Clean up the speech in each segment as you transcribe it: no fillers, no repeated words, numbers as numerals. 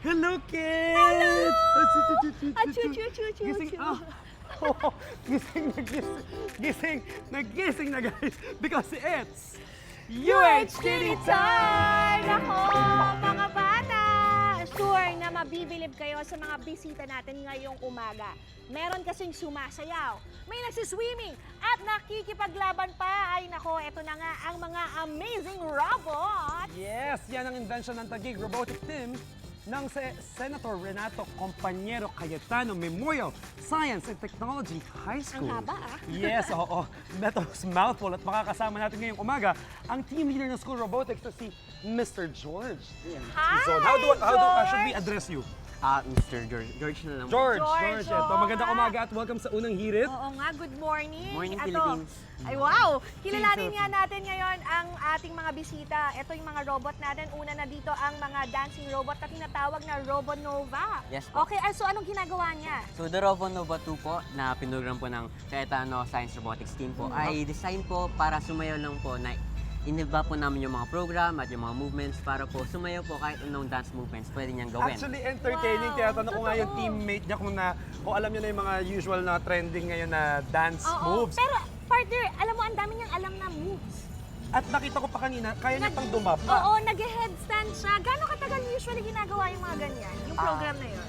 Hello, kids! Hello! Gising, Gising. gising na guys because it's UHTV time! Ako, mga bata! Sure na mabibilib kayo sa mga bisita natin ngayong umaga. Meron kasing sumasayaw, may nagsiswimming, at nakikipaglaban pa. Ay nako, eto na nga ang mga amazing robots! Yes, yan ang invention ng Taguig Robotic Team ng Senator Renato Compañero Cayetano Memorial Science and Technology High School. Ang haba Yes, oo. That's mouthful. At makakasama natin ngayong umaga ang team leader ng school robotics na si Mr. George. Hi, So, should we address you? Mr. George. George na lang. George. George, Ito, oo magandang nga. umaga at welcome sa unang hirit. Oo nga, good morning. Morning, Eto, Philippines. Ay wow! Kilalanin Philippines. nga natin ngayon ang ating mga bisita. Ito yung mga robot natin. Una na dito ang mga dancing robot na tinatawag na Robonova. Yes po. Okay, so anong ginagawa niya? So, the Robonova 2 po, na pinugram po ng Cayetano Science Robotics Team po, ay design po para sumayaw lang po na iniba po namin yung mga program at yung mga movements para po sumayaw po kahit anong dance movements pwede niyang gawin. Actually, entertaining. Wow, Kaya tanong ko nga yung totoo. teammate niya kung alam niyo na yung mga usual na trending ngayon na dance Oo, moves. pero partner, alam mo, ang dami niyang alam na moves. At nakita ko pa kanina, kaya niya pang dumapa. Oo, nag-headstand siya. Gano'ng katagal usually ginagawa yung mga ganyan? Yung program na yun?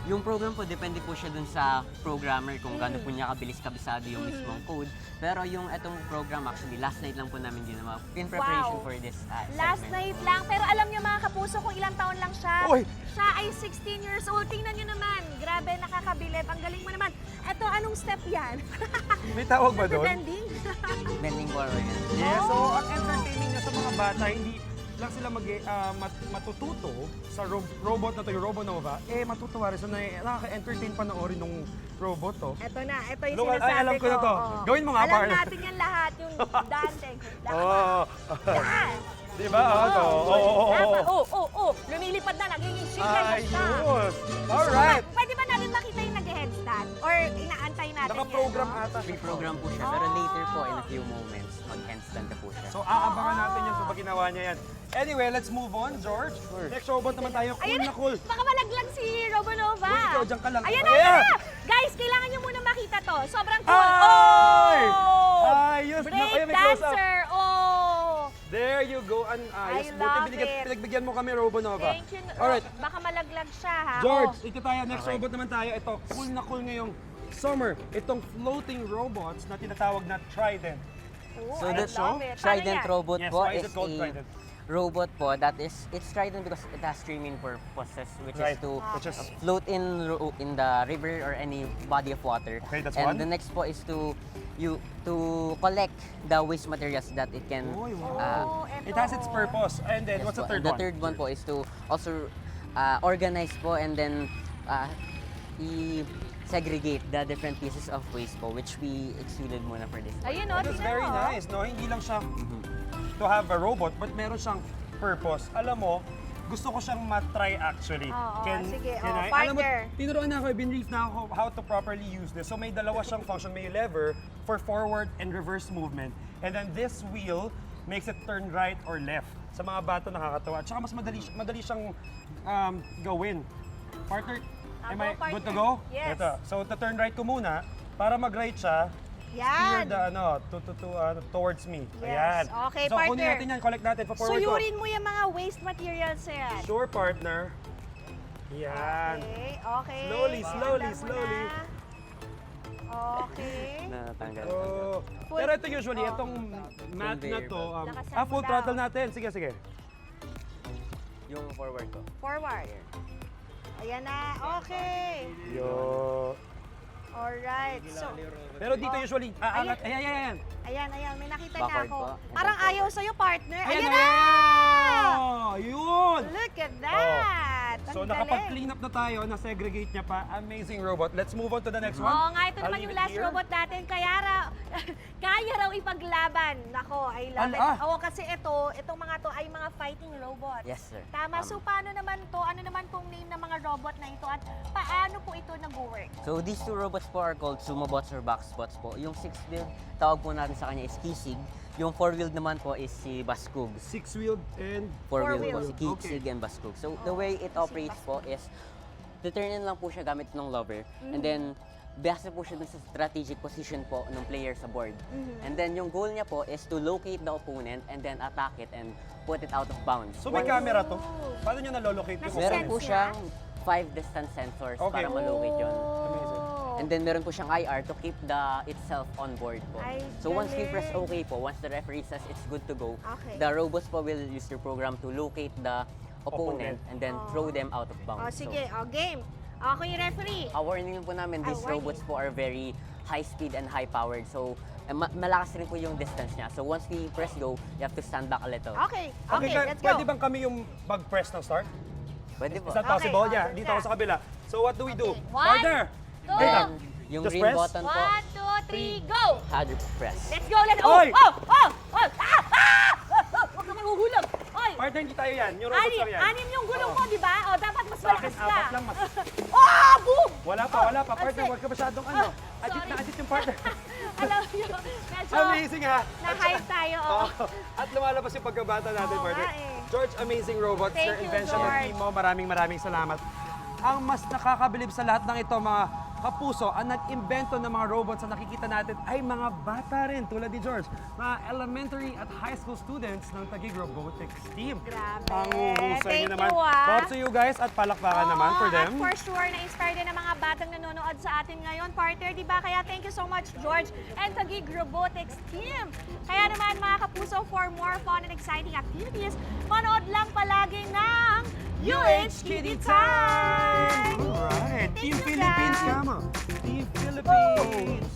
Yung program po, depende po siya dun sa programmer kung gaano po niya kabilis kabisado yung mismong code. Pero yung etong program, actually, last night lang po namin ginawa in preparation Wow. for this Last segment. night lang. Pero alam niyo mga kapuso kung ilang taon lang siya. Uy! Siya ay 16 years old. Tingnan niyo naman. Grabe, nakakabilib. Ang galing mo naman. Eto, anong step yan? May tawag ba doon? Bending? Bending forward yan. Yes, so ang entertaining niya sa mga bata, hindi lang sila matututo sa robot na to, yung Robonova, matutuwa rin. So nakaka-entertain panoorin ng robot to. Eto na. Ito yung Look, ay, sinasabi alam ko na to. Oo. Gawin mo nga, Alam partner. natin yan lahat. Yung dancing. Oo. Yan. Di ba? Oo. Oo. Lumilipad na. Nagiging chicken na siya. Ayun. Alright. So, pwede ba natin makita yung nag-headstand? Or inaantay natin Naka-program yan? ata. Free program po siya, pero later po, in a few moments, mag-handstand na po siya. So aabangan natin yan sa pag ginawa niya yan. Anyway, let's move on, George. Next robot naman tayo. Cool Ayun na cool. Baka malaglag si Robonova. Uy, ikaw, dyan ka lang. Ayan Ayan. na! Guys, kailangan nyo muna makita to. Sobrang cool. Ay! Oh! Ayos. Break Ayan, may close up. dancer. Oh! There you go. I love it. Pinagbigyan mo kami, Robonova. Thank you. Alright. Baka malaglag siya, ha? George, Oh. ito tayo. Next Okay. robot naman tayo. Ito, cool na cool ngayong summer. Itong floating robots na tinatawag na Trident. Oh, So I that's love it. Paano Trident yan? robot Yes, po why is is it called a Trident? robot po that is, it's Trident because it has three main purposes, which Right. is to Which is- float in the river or any body of water. Okay, that's and one. the next po is to collect the waste materials that it can. Oh, wow. Oh, eto, It has its oh. purpose. And then, Yes what's the po. third And one? the third one po is to also organize po and then segregate the different pieces of waste po, which we excluded muna for this. Ayun, oh, That's tingnan very mo. nice, no? Hindi lang siya to have a robot, but meron siyang purpose. Alam mo, gusto ko siyang matry actually. Oo, sige. I? Alam mo, Partner. tinuruan na ako, binreef na ako how to properly use this. So may dalawa siyang function. May lever for forward and reverse movement. And then this wheel makes it turn right or left. Sa mga bata nakakatawa. At saka mas madali siyang gawin. Partner, am I Partner. good to go? Yes. Ito. So to turn right ko muna, para mag-right siya, steer Yan. the towards me. Yes. Ayan. Okay, so, kunin partner. natin yan, collect natin, pa-forward ko. Suyurin mo yung mga waste materials na yan. Sure, partner. Yan. Okay. Slowly, Iandar slowly, mo slowly. na. Okay. Natanggal. Oh. Full- Pero ito usually, oh. itong mat na to, Lakasan mo full daw. throttle natin. Sige, sige. Yung forward ko. Forward. Ayan na. Okay. Yo. Alright. So, Pero dito usually, aangat. Ayan. ayan. May nakita na Backward ako. po. Parang ayaw sa'yo, partner. Ayan na! Yun! Look at that! So, Ang galing. nakapag-clean up na tayo, na-segregate niya pa. Amazing robot. Let's move on to the next one. Oo nga, ito I'll naman leave yung it last here. robot natin. Kaya raw ipaglaban. Nako, I love it. Ah. Oo, kasi itong mga to ay mga fighting robots. Yes, sir. Tama. So, paano naman to? Ano naman pong name ng mga robots robot na ito at paano po ito nag-work? So these two robots po are called Sumobots or Boxbots po. Yung 6-wheeled, tawag po natin sa kanya is Kisig. Yung 4-wheeled naman po is si Baskug. 6-wheeled and 4-wheel po, Four-wheel. si Kisig and Baskug. So the way it operates po is, determine lang po siya gamit ng lever. And then, base po siya dun sa strategic position po ng player sa board. And then yung goal niya po is to locate the opponent and then attack it and put it out of bounds. So may camera to? Paano nyo nalolocate yung Nasa Meron sense po niya? siyang 5 distance sensors Okay. para malocate yun. Amazing. And then meron po siyang IR to keep the itself on board po. Ay, So once we galing. press OK po, once the referee says it's good to go, Okay. the robots po will use the program to locate the opponent and then throw them out of bounds. O sige, game. Ako yung referee. Ang warning po namin, these warning. robots po are very high speed and high powered. So malakas rin po yung distance niya. So once we press go, you have to stand back a little. Okay, let's go. Pwede bang kami yung mag-press ng start? Pwede po. Is that possible? Okay, Yeah, oh, dito ako sa kabila. So what do we do? Okay. One, Partner! two, Wait lang. Yung Just green press? button po, 1, 2, 3, go! hard press. Let's go, let's go! Oy! Huwag kami huhulog! Oy! Partner, hindi tayo yan. Yung robots lang yan. Anim yung gulong mo, di ba? O, dapat mas Sa akin, malakas ka. apat lang. Boom! Wala pa. Partner, Sige. huwag ka masyadong ano. Adit sorry. na adit yung partner. Alam nyo, medyo Amazing ha. na-hype tayo. Oo. At lumalabas yung pagkabata natin, Oo partner. nga eh. George, Amazing Robots, Thank your you, invention ng George. team mo. Maraming salamat. Ang mas nakakabilib sa lahat ng ito, mga kapuso, ang nag-imbento ng mga robots na nakikita natin ay mga bata rin, tulad ni George. Mga elementary at high school students ng Taguig Robotics team. Grabe. Ang huhusay Thank niyo naman. you, ah. Props to you guys at palakpakan naman for them. At for sure, na-inspire din ang mga batang nanonood sa atin ngayon, partner, di ba? Kaya thank you so much, George and Taguig Robotics team. Kaya naman, mga kapuso, for more fun and exciting activities, manood lang palagi ng UH Kiddie Time! Alright, Thank Team you, Philippines, guys. kama. Team Philippines!